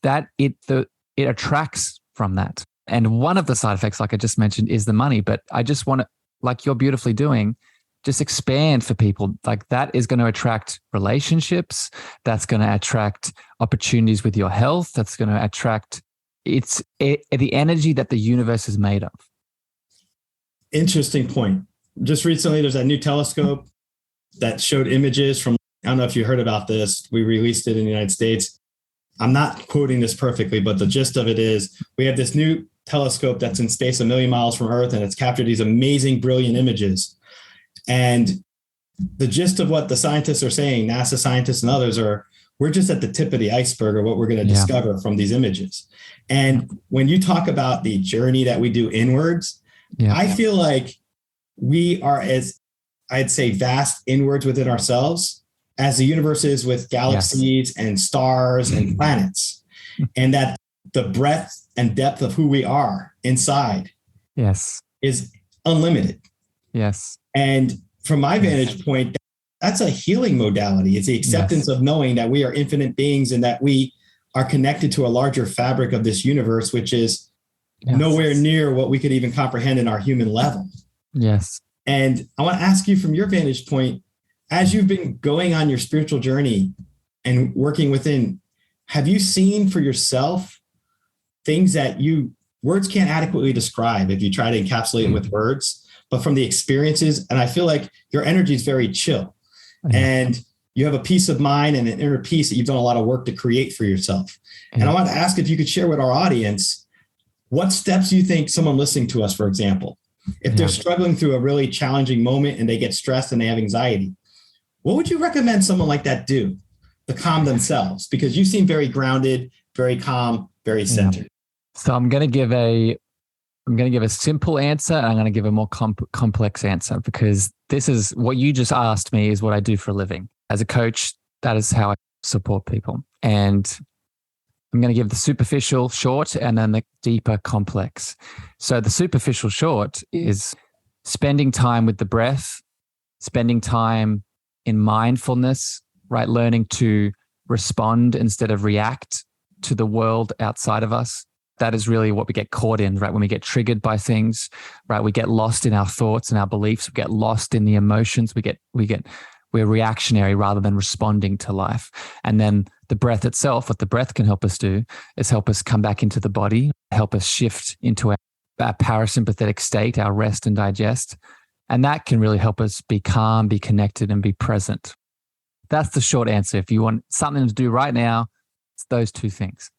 it attracts from that. And one of the side effects, like I just mentioned, is the money. But I just want to, like you're beautifully doing, just expand for people. Like that is going to attract relationships. That's going to attract opportunities with your health. That's going to attract the energy that the universe is made of. Interesting point. Just recently, there's that new telescope that showed images from, I don't know if you heard about this. We released it in the United States. I'm not quoting this perfectly, but the gist of it is we have this new telescope that's in space 1 million miles from Earth, and it's captured these amazing, brilliant images. And the gist of what the scientists are saying, NASA scientists and others, we're just at the tip of the iceberg of what we're going to discover from these images. And when you talk about the journey that we do inwards, I feel like we are as, I'd say, vast inwards within ourselves as the universe is with galaxies and stars and planets. And that the breadth and depth of who we are inside is unlimited. Yes. And from my vantage point, that's a healing modality. It's the acceptance of knowing that we are infinite beings and that we are connected to a larger fabric of this universe, which is nowhere near what we could even comprehend in our human level. Yes. And I want to ask you from your vantage point, as you've been going on your spiritual journey and working within, have you seen for yourself things that words can't adequately describe if you try to encapsulate it with words, but from the experiences? And I feel like your energy is very chill and you have a peace of mind and an inner peace that you've done a lot of work to create for yourself. And I want to ask if you could share with our audience, what steps you think someone listening to us, for example, if they're struggling through a really challenging moment and they get stressed and they have anxiety, what would you recommend someone like that do to calm themselves? Because you seem very grounded, very calm, very centered. So I'm going to give a simple answer, and I'm going to give a more complex answer, because this is what you just asked me is what I do for a living. As a coach, that is how I support people. And I'm going to give the superficial short and then the deeper complex. So the superficial short is spending time with the breath, spending time in mindfulness, right? Learning to respond instead of react to the world outside of us. That is really what we get caught in, right? When we get triggered by things, right? We get lost in our thoughts and our beliefs. We get lost in the emotions. We're reactionary rather than responding to life. And then the breath itself, what the breath can help us do is help us come back into the body, help us shift into our parasympathetic state, our rest and digest. And that can really help us be calm, be connected, and be present. That's the short answer. If you want something to do right now, It's those two things.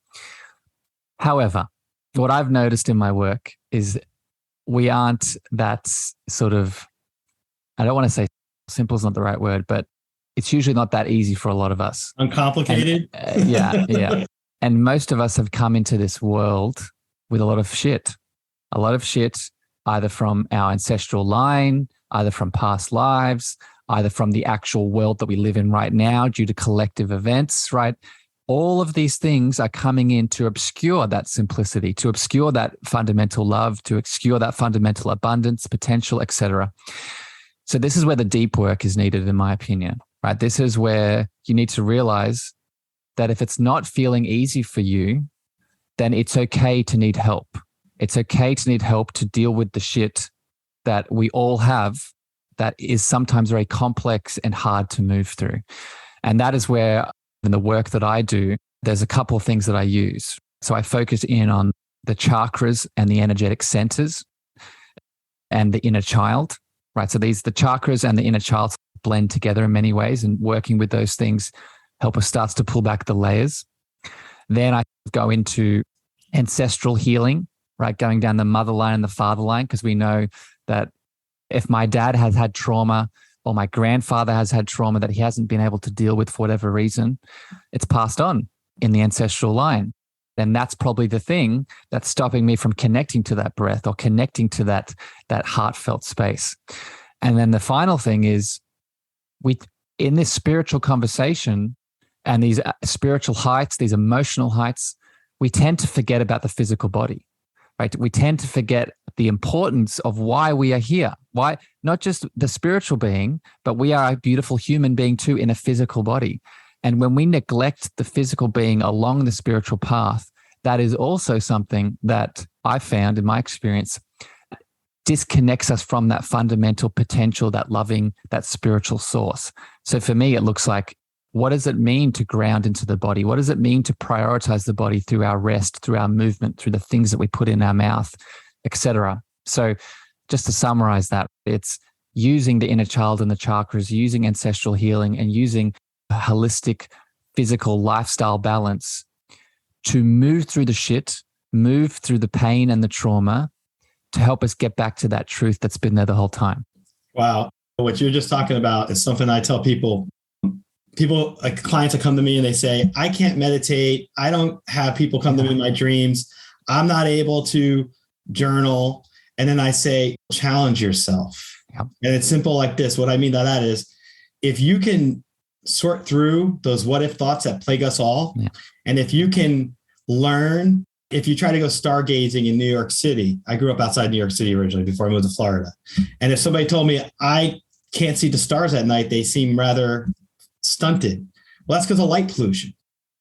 However, what I've noticed in my work is we aren't that sort of, I don't want to say simple is not the right word, but it's usually not that easy for a lot of us. Uncomplicated. And, yeah. And most of us have come into this world with a lot of shit, either from our ancestral line, either from past lives, either from the actual world that we live in right now due to collective events, right? All of these things are coming in to obscure that simplicity, to obscure that fundamental love, to obscure that fundamental abundance, potential, etc. So this is where the deep work is needed, in my opinion, right? This is where you need to realize that if it's not feeling easy for you, then it's okay to need help. It's okay to need help to deal with the shit that we all have that is sometimes very complex and hard to move through. And that is where, in the work that I do, there's a couple of things that I use. So I focus in on the chakras and the energetic centers and the inner child, right? So the chakras and the inner child blend together in many ways, and working with those things help us start to pull back the layers. Then I go into ancestral healing, right? Going down the mother line and the father line, because we know that if my dad has had trauma or my grandfather has had trauma that he hasn't been able to deal with for whatever reason, it's passed on in the ancestral line. And that's probably the thing that's stopping me from connecting to that breath or connecting to that heartfelt space. And then the final thing is, in this spiritual conversation and these spiritual heights, these emotional heights, we tend to forget about the physical body, right? We tend to forget the importance of why we are here. Why not just the spiritual being, but we are a beautiful human being too in a physical body. And when we neglect the physical being along the spiritual path, that is also something that I found in my experience disconnects us from that fundamental potential, that loving, that spiritual source. So for me, it looks like, what does it mean to ground into the body? What does it mean to prioritize the body through our rest, through our movement, through the things that we put in our mouth, etc.? So just to summarize that, it's using the inner child and the chakras, using ancestral healing, and using a holistic physical lifestyle balance to move through the shit, move through the pain and the trauma to help us get back to that truth that's been there the whole time. Wow. What you're just talking about is something I tell people, like clients that come to me and they say, I can't meditate. I don't have people come to me in my dreams. I'm not able to journal. And then I say, challenge yourself. Yep. And it's simple like this. What I mean by that is, if you can sort through those what if thoughts that plague us all, and if you can learn, if you try to go stargazing in New York City, I grew up outside New York City originally before I moved to Florida. And if somebody told me I can't see the stars at night, they seem rather stunted. Well, that's because of light pollution.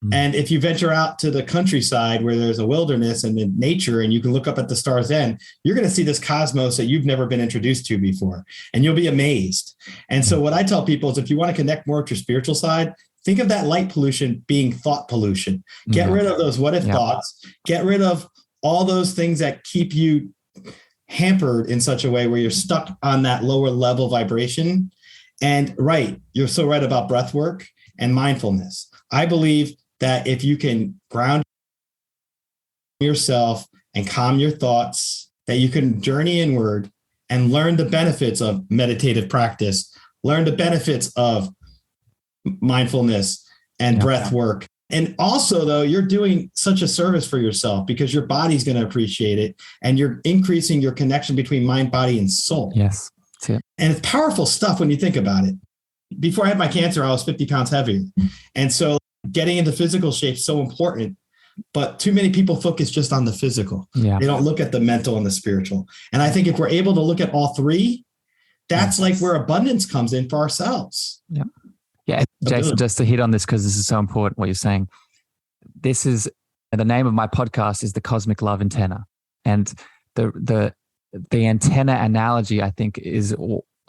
Mm-hmm. And if you venture out to the countryside where there's a wilderness and the nature, and you can look up at the stars, then you're going to see this cosmos that you've never been introduced to before, and you'll be amazed. And so what I tell people is, if you want to connect more with your spiritual side, think of that light pollution being thought pollution. Get rid of those what if thoughts, get rid of all those things that keep you hampered in such a way where you're stuck on that lower level vibration. And you're so right about breath work and mindfulness. I believe that if you can ground yourself and calm your thoughts, that you can journey inward and learn the benefits of meditative practice, learn the benefits of mindfulness and breath work. And also, though, you're doing such a service for yourself, because your body's going to appreciate it, and you're increasing your connection between mind, body, and soul. Yes. That's it. And it's powerful stuff when you think about it. Before I had my cancer, I was 50 pounds heavier. And so getting into physical shape is so important, but too many people focus just on the physical. Yeah. They don't look at the mental and the spiritual. And I think if we're able to look at all three, that's like where abundance comes in for ourselves. Yeah. Yeah. Jason, just to hit on this, because this is so important what you're saying. This is the name of my podcast is the Cosmic Love Antenna. And the antenna analogy, I think,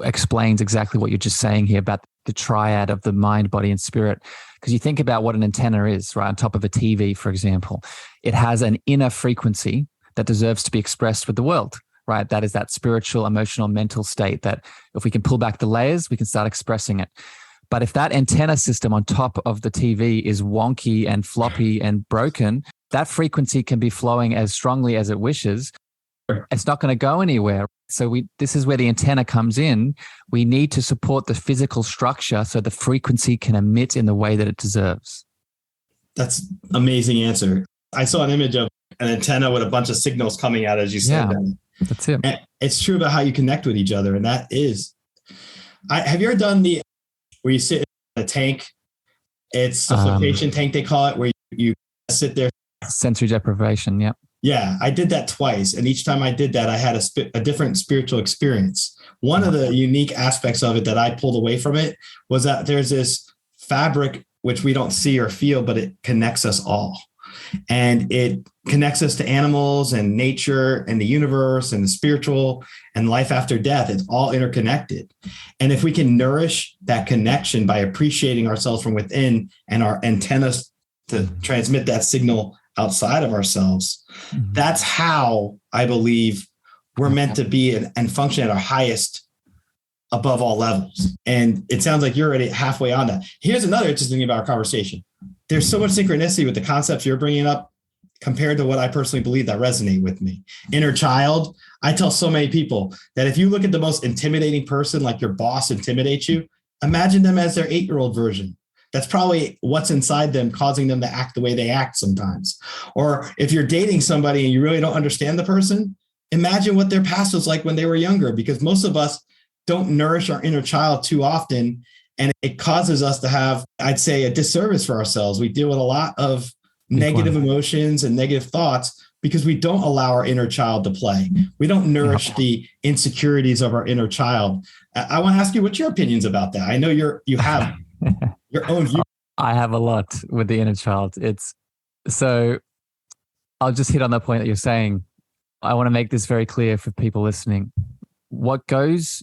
explains exactly what you're just saying here about the triad of the mind, body, and spirit. Because you think about what an antenna is, right? On top of a TV, for example, it has an inner frequency that deserves to be expressed with the world, right? That is that spiritual, emotional, mental state that if we can pull back the layers, we can start expressing it. But if that antenna system on top of the TV is wonky and floppy and broken, that frequency can be flowing as strongly as it wishes. It's not going to go anywhere. So this is where the antenna comes in. We need to support the physical structure so the frequency can emit in the way that it deserves. That's amazing answer. I saw an image of an antenna with a bunch of signals coming out, as you said. Yeah, that's it. And it's true about how you connect with each other. And that is, have you ever done where you sit in a tank? It's a flotation tank, they call it, where you sit there. Sensory deprivation. Yeah. Yeah, I did that twice. And each time I did that, I had a different spiritual experience. One of the unique aspects of it that I pulled away from it was that there's this fabric, which we don't see or feel, but it connects us all. And it connects us to animals and nature and the universe and the spiritual and life after death. It's all interconnected. And if we can nourish that connection by appreciating ourselves from within and our antennas to transmit that signal outside of ourselves, that's how I believe we're meant to be and function at our highest above all levels. And it sounds like you're already halfway on that. Here's another interesting thing about our conversation. There's so much synchronicity with the concepts you're bringing up compared to what I personally believe that resonate with me. Inner child. I tell so many people that if you look at the most intimidating person, like your boss intimidates you, imagine them as their 8-year-old version. That's probably what's inside them causing them to act the way they act sometimes. Or if you're dating somebody and you really don't understand the person, imagine what their past was like when they were younger, because most of us don't nourish our inner child too often. And it causes us to have, I'd say, a disservice for ourselves. We deal with a lot of negative emotions and negative thoughts because we don't allow our inner child to play. We don't nourish the insecurities of our inner child. I want to ask you, what's your opinions about that? I know you have your own view. I have a lot with the inner child. So I'll just hit on the point that you're saying. I want to make this very clear for people listening. What goes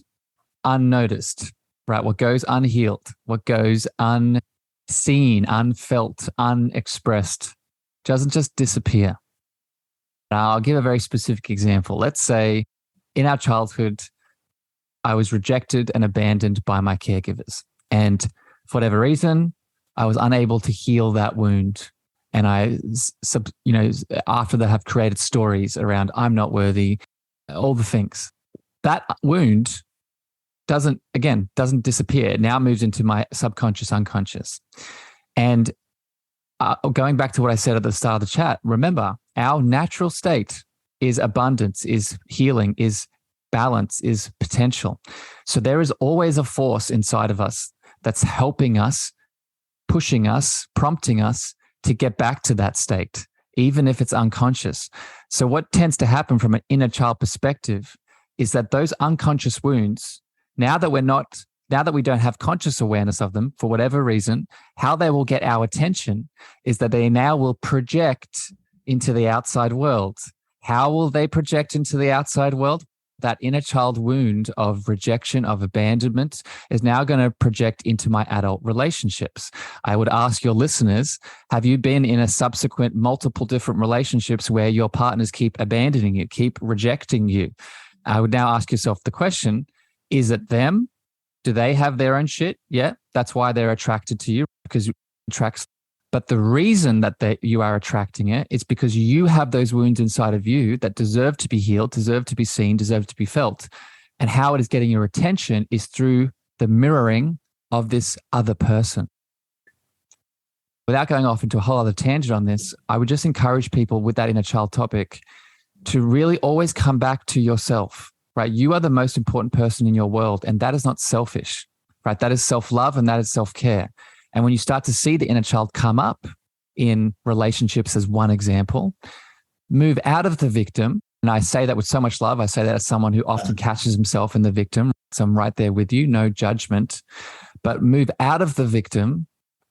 unnoticed, right? What goes unhealed, what goes unseen, unfelt, unexpressed, doesn't just disappear. Now, I'll give a very specific example. Let's say in our childhood, I was rejected and abandoned by my caregivers. And for whatever reason, I was unable to heal that wound. And after that, have created stories around I'm not worthy, all the things. That wound doesn't disappear. It now moves into my subconscious, unconscious. And going back to what I said at the start of the chat, remember, our natural state is abundance, is healing, is balance, is potential. So there is always a force inside of us that's helping us, pushing us, prompting us to get back to that state, even if it's unconscious. So what tends to happen from an inner child perspective is that those unconscious wounds, now that we don't have conscious awareness of them for whatever reason, how they will get our attention is that they now will project into the outside world. How will they project into the outside world? That inner child wound of rejection, of abandonment is now going to project into my adult relationships. I would ask your listeners, have you been in a subsequent multiple different relationships where your partners keep abandoning you, keep rejecting you? I would now ask yourself the question, is it them? Do they have their own shit? Yeah, that's why they're attracted to you, because you attract. But the reason that you are attracting it is because you have those wounds inside of you that deserve to be healed, deserve to be seen, deserve to be felt. And how it is getting your attention is through the mirroring of this other person. Without going off into a whole other tangent on this, I would just encourage people with that inner child topic to really always come back to yourself, right? You are the most important person in your world, and that is not selfish, right? That is self-love and that is self-care. And when you start to see the inner child come up in relationships as one example, move out of the victim. And I say that with so much love. I say that as someone who often catches himself in the victim. So I'm right there with you, no judgment. But move out of the victim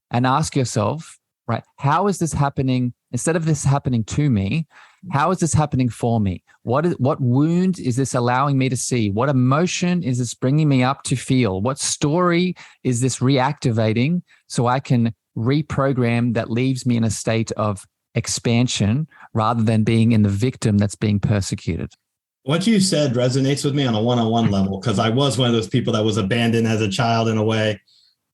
and ask yourself, right, how is this happening? Instead of this happening to me, how is this happening for me? What wound is this allowing me to see? What emotion is this bringing me up to feel? What story is this reactivating so I can reprogram that leaves me in a state of expansion rather than being in the victim that's being persecuted? What you said resonates with me on a one-on-one level, because I was one of those people that was abandoned as a child in a way.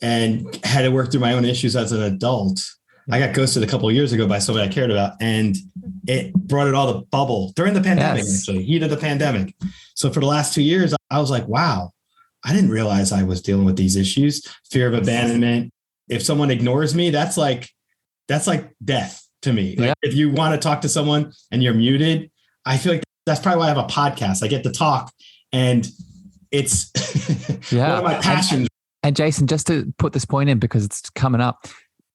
and had to work through my own issues as an adult. I got ghosted a couple of years ago by somebody I cared about, and it brought it all to bubble during the pandemic, actually, heat of the pandemic. So for the last 2 years, I was like, wow, I didn't realize I was dealing with these issues. Fear of abandonment. If someone ignores me, that's like death to me. Like if you want to talk to someone and you're muted, I feel like that's probably why I have a podcast. I get to talk, and it's one of my passions. And Jason, just to put this point in because it's coming up,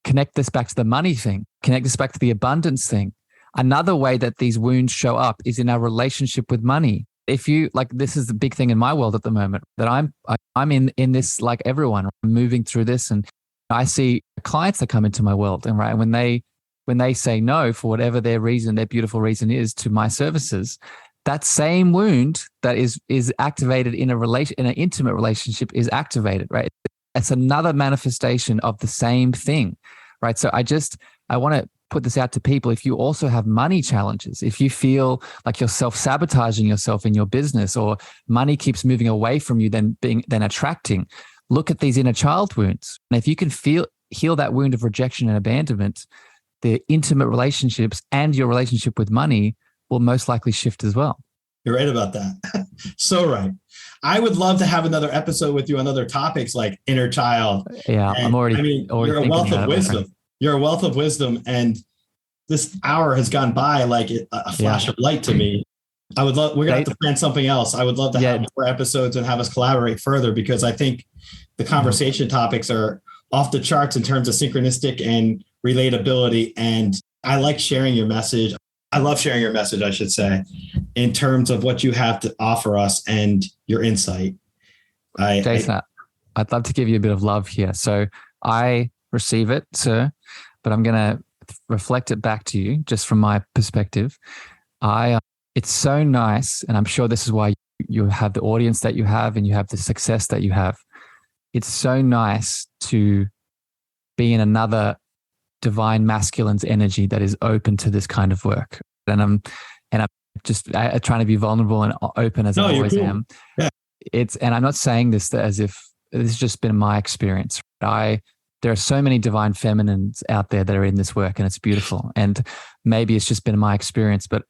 connect this back to the money thing, connect this back to the abundance thing. Another way that these wounds show up is in our relationship with money. If you like, this is the big thing in my world at the moment that I'm in this, like everyone, I'm moving through this, and I see clients that come into my world, and right, when they say no for whatever their reason, their beautiful reason is to my services, that same wound that is activated in an intimate relationship is activated, right? It's another manifestation of the same thing, right? So I want to put this out to people. If you also have money challenges, if you feel like you're self-sabotaging yourself in your business, or money keeps moving away from you than attracting, look at these inner child wounds. And if you can heal that wound of rejection and abandonment, the intimate relationships and your relationship with money will most likely shift as well. You're right about that. So right. I would love to have another episode with you on other topics like inner child. Yeah, and, you're a wealth of wisdom. You're a wealth of wisdom. And this hour has gone by like a flash of light to me. We're going to have to plan something else. I would love to have more episodes and have us collaborate further, because I think the conversation topics are off the charts in terms of synchronistic and relatability. And I like sharing your message. I love sharing your message, I should say, in terms of what you have to offer us and your insight. Jason, I'd love to give you a bit of love here. So I receive it, sir, but I'm going to reflect it back to you just from my perspective. It's so nice, and I'm sure this is why you have the audience that you have and you have the success that you have. It's so nice to be in another divine masculine's energy that is open to this kind of work. And I'm just trying to be vulnerable and open as I always am. Yeah. And I'm not saying this as if this has just been my experience. There are so many divine feminines out there that are in this work, and it's beautiful. And maybe it's just been my experience, but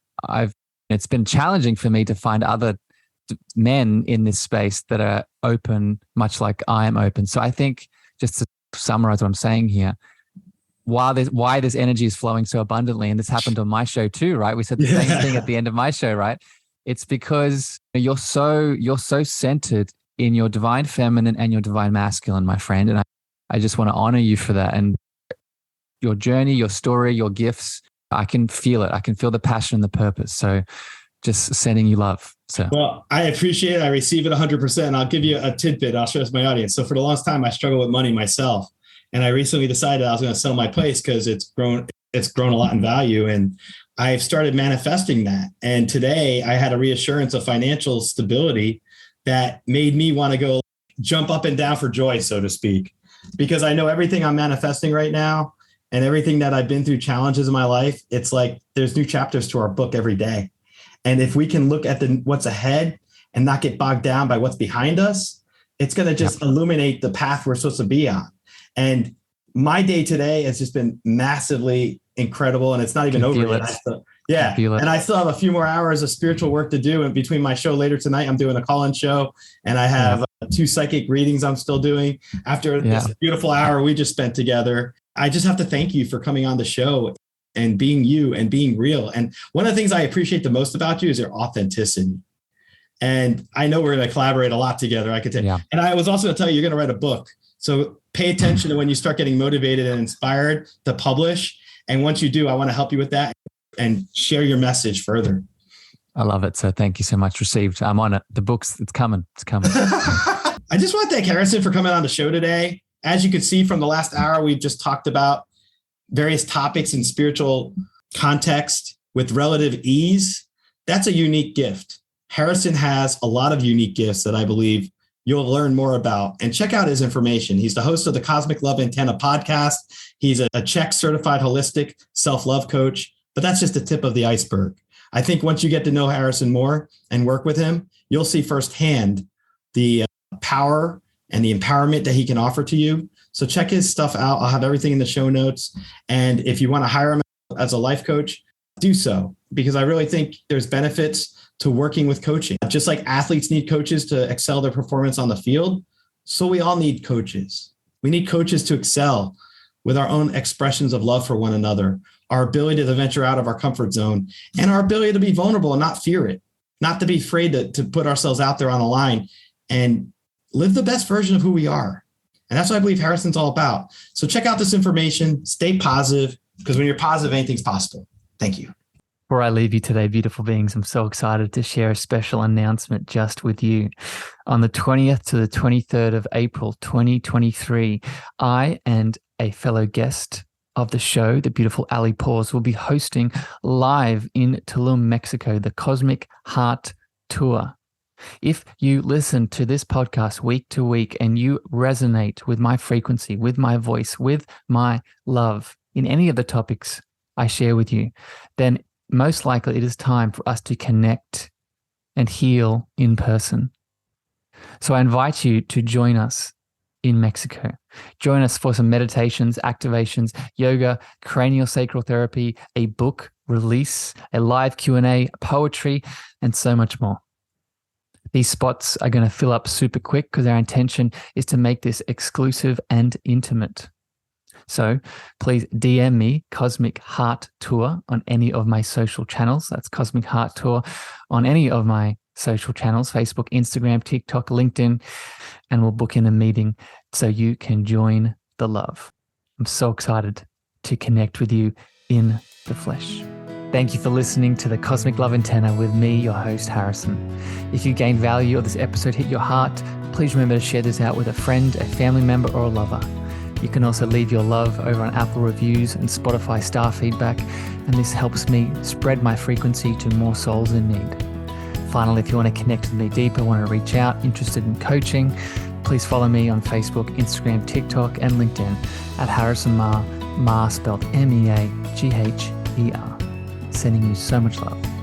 it's been challenging for me to find other men in this space that are open, much like I am open. So I think, just to summarize what I'm saying here, why this energy is flowing so abundantly, and this happened on my show too, right? We said the same thing at the end of my show, right? It's because you're so centered in your divine feminine and your divine masculine, my friend. And I just want to honor you for that. And your journey, your story, your gifts, I can feel it. I can feel the passion and the purpose. So just sending you love. So, well, I appreciate it. I receive it 100%. And I'll give you a tidbit. I'll share with my audience. So for the longest time, I struggled with money myself. And I recently decided I was going to sell my place because it's grown a lot in value. And I've started manifesting that. And today I had a reassurance of financial stability that made me want to go jump up and down for joy, so to speak, because I know everything I'm manifesting right now and everything that I've been through, challenges in my life. It's like there's new chapters to our book every day. And if we can look at what's ahead and not get bogged down by what's behind us, it's going to just illuminate the path we're supposed to be on. And my day today has just been massively incredible, and it's not even over yet. And I still have a few more hours of spiritual work to do. And between my show later tonight, I'm doing a call-in show, and I have 2 psychic readings I'm still doing after this beautiful hour we just spent together. I just have to thank you for coming on the show and being you and being real. And one of the things I appreciate the most about you is your authenticity. And I know we're going to collaborate a lot together. I could tell. And I was also going to tell you, you're going to write a book. So pay attention to when you start getting motivated and inspired to publish. And once you do, I want to help you with that and share your message further. I love it. So thank you so much. Received. I'm on it. The book's, it's coming. It's coming. I just want to thank Harrison for coming on the show today. As you can see from the last hour, we've just talked about various topics in spiritual context with relative ease. That's a unique gift. Harrison has a lot of unique gifts that I believe you'll learn more about, and check out his information. He's the host of the Cosmic Love Antenna podcast. He's a Czech certified holistic self-love coach, but that's just the tip of the iceberg. I think once you get to know Harrison more and work with him, you'll see firsthand the power and the empowerment that he can offer to you So check his stuff out. I'll have everything in the show notes. And if you want to hire him as a life coach, do so, because I really think there's benefits to working with coaching. Just like athletes need coaches to excel their performance on the field, so we all need coaches. We need coaches to excel with our own expressions of love for one another, our ability to venture out of our comfort zone, and our ability to be vulnerable and not fear it, not to be afraid to put ourselves out there on the line and live the best version of who we are. And that's what I believe Harrison's all about. So check out this information, stay positive, because when you're positive, anything's possible. Thank you. Before I leave you today, beautiful beings, I'm so excited to share a special announcement just with you. On the 20th to the 23rd of April, 2023, I and a fellow guest of the show, the beautiful Ali Paws, will be hosting live in Tulum, Mexico, the Cosmic Heart Tour. If you listen to this podcast week to week and you resonate with my frequency, with my voice, with my love in any of the topics I share with you, then most likely it is time for us to connect and heal in person. So I invite you to join us in Mexico. Join us for some meditations, activations, yoga, craniosacral therapy, a book release, a live Q&A, poetry, and so much more. These spots are going to fill up super quick because our intention is to make this exclusive and intimate. So please DM me Cosmic Heart Tour on any of my social channels. That's Cosmic Heart Tour on any of my social channels, Facebook, Instagram, TikTok, LinkedIn, and we'll book in a meeting so you can join the love. I'm so excited to connect with you in the flesh. Thank you for listening to the Cosmic Love Antenna with me, your host, Harrison. If you gained value or this episode hit your heart, please remember to share this out with a friend, a family member, or a lover. You can also leave your love over on Apple reviews and Spotify star feedback, and this helps me spread my frequency to more souls in need. Finally, if you want to connect with me deeper, want to reach out, interested in coaching, please follow me on Facebook, Instagram, TikTok, and LinkedIn at Harrison Ma, Ma spelled MEAGHER. Sending you so much love.